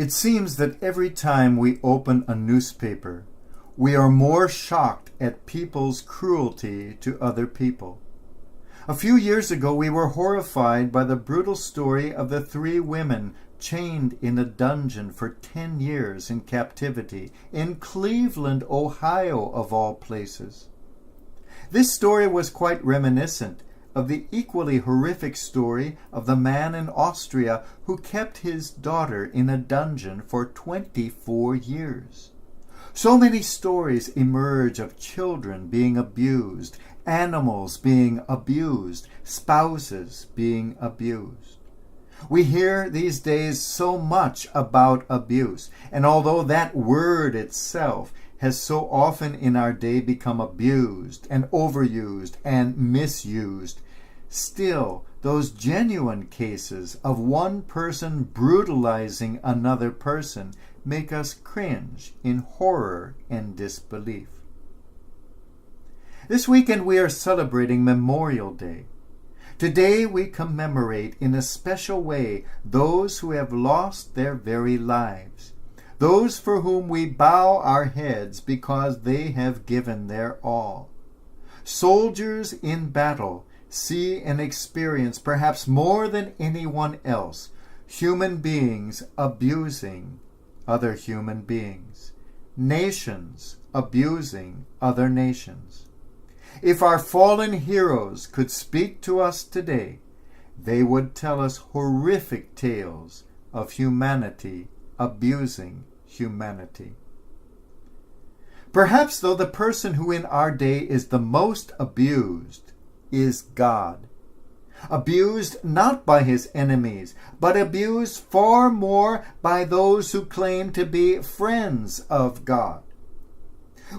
It seems that every time we open a newspaper, we are more shocked at people's cruelty to other people. A few years ago, we were horrified by the brutal story of the 3 women chained in a dungeon for 10 years in captivity in Cleveland, Ohio, of all places. This story was quite reminiscent of the equally horrific story of the man in Austria who kept his daughter in a dungeon for 24 years. So many stories emerge of children being abused, animals being abused, spouses being abused. We hear these days so much about abuse, and although that word itself has so often in our day become abused and overused and misused, still those genuine cases of one person brutalizing another person make us cringe in horror and disbelief. This weekend we are celebrating Memorial Day. Today we commemorate in a special way those who have lost their very lives, those for whom we bow our heads because they have given their all. Soldiers in battle see and experience, perhaps more than anyone else, human beings abusing other human beings, nations abusing other nations. If our fallen heroes could speak to us today, they would tell us horrific tales of humanity abusing humanity. Perhaps, though, the person who in our day is the most abused is God. Abused not by his enemies, but abused far more by those who claim to be friends of God.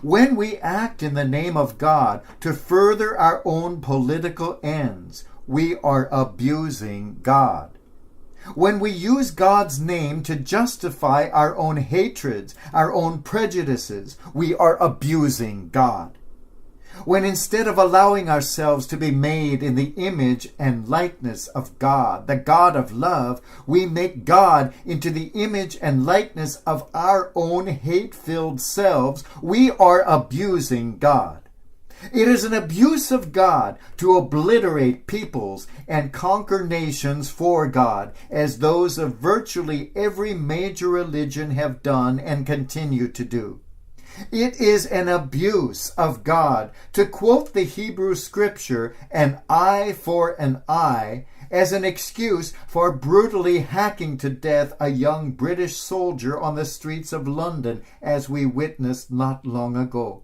When we act in the name of God to further our own political ends, we are abusing God. When we use God's name to justify our own hatreds, our own prejudices, we are abusing God. When instead of allowing ourselves to be made in the image and likeness of God, the God of love, we make God into the image and likeness of our own hate-filled selves, we are abusing God. It is an abuse of God to obliterate peoples and conquer nations for God, as those of virtually every major religion have done and continue to do. It is an abuse of God to quote the Hebrew scripture, an eye for an eye, as an excuse for brutally hacking to death a young British soldier on the streets of London, as we witnessed not long ago.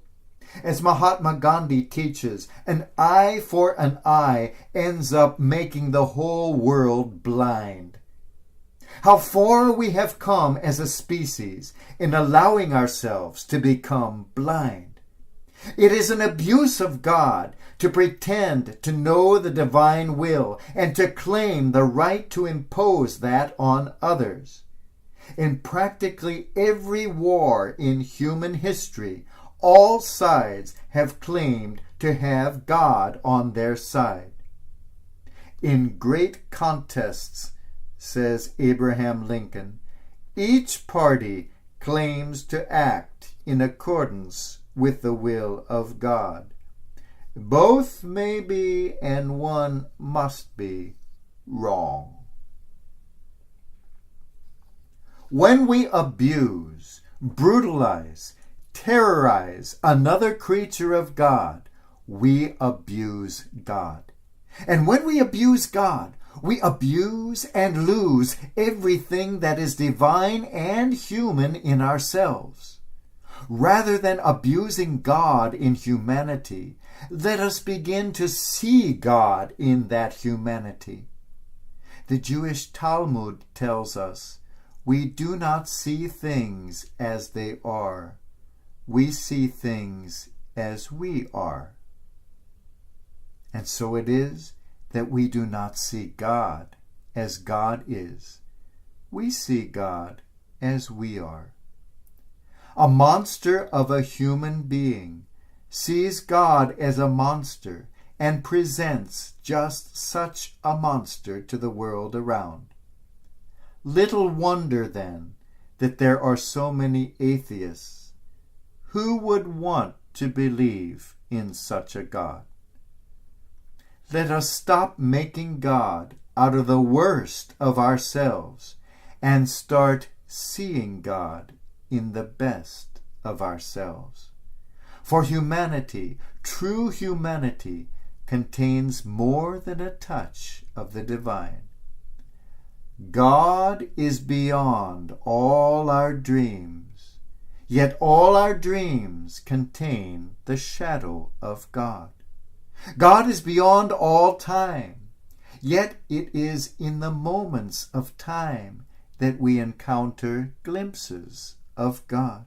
As Mahatma Gandhi teaches, an eye for an eye ends up making the whole world blind. How far we have come as a species in allowing ourselves to become blind. It is an abuse of God to pretend to know the divine will and to claim the right to impose that on others. In practically every war in human history, all sides have claimed to have God on their side. In great contests, says Abraham Lincoln, each party claims to act in accordance with the will of God. Both may be and one must be wrong. When we abuse, brutalize, terrorize another creature of God, we abuse God. And when we abuse God, we abuse and lose everything that is divine and human in ourselves. Rather than abusing God in humanity, let us begin to see God in that humanity. The Jewish Talmud tells us, we do not see things as they are. We see things as we are. And so it is that we do not see God as God is. We see God as we are. A monster of a human being sees God as a monster and presents just such a monster to the world around. Little wonder, then, that there are so many atheists. Who would want to believe in such a God? Let us stop making God out of the worst of ourselves and start seeing God in the best of ourselves. For humanity, true humanity, contains more than a touch of the divine. God is beyond all our dreams, yet all our dreams contain the shadow of God. God is beyond all time, yet it is in the moments of time that we encounter glimpses of God.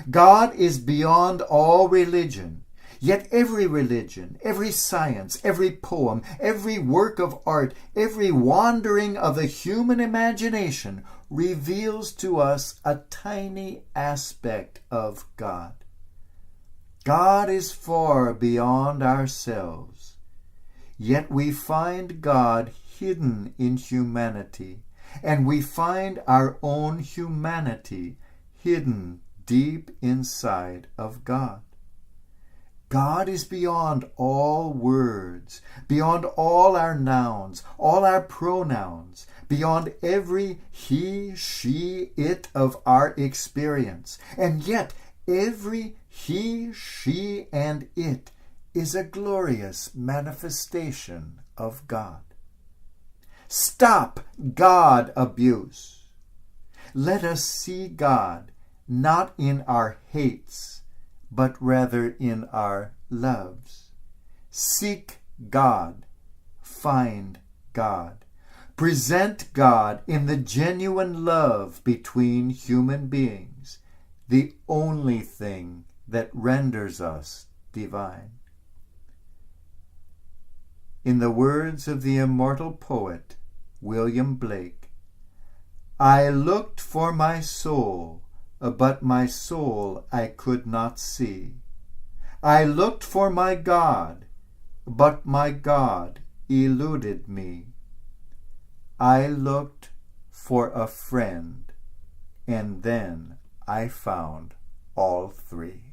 God is beyond all religion, yet every religion, every science, every poem, every work of art, every wandering of the human imagination reveals to us a tiny aspect of God. God is far beyond ourselves, yet we find God hidden in humanity, and we find our own humanity hidden deep inside of God. God is beyond all words, beyond all our nouns, all our pronouns, beyond every he, she, it of our experience. And yet, every he, she, and it is a glorious manifestation of God. Stop God abuse. Let us see God not in our hates, but rather in our loves. Seek God, find God. Present God in the genuine love between human beings, the only thing that renders us divine. In the words of the immortal poet William Blake, I looked for my soul, but my soul I could not see. I looked for my God, but my God eluded me. I looked for a friend, and then I found all three.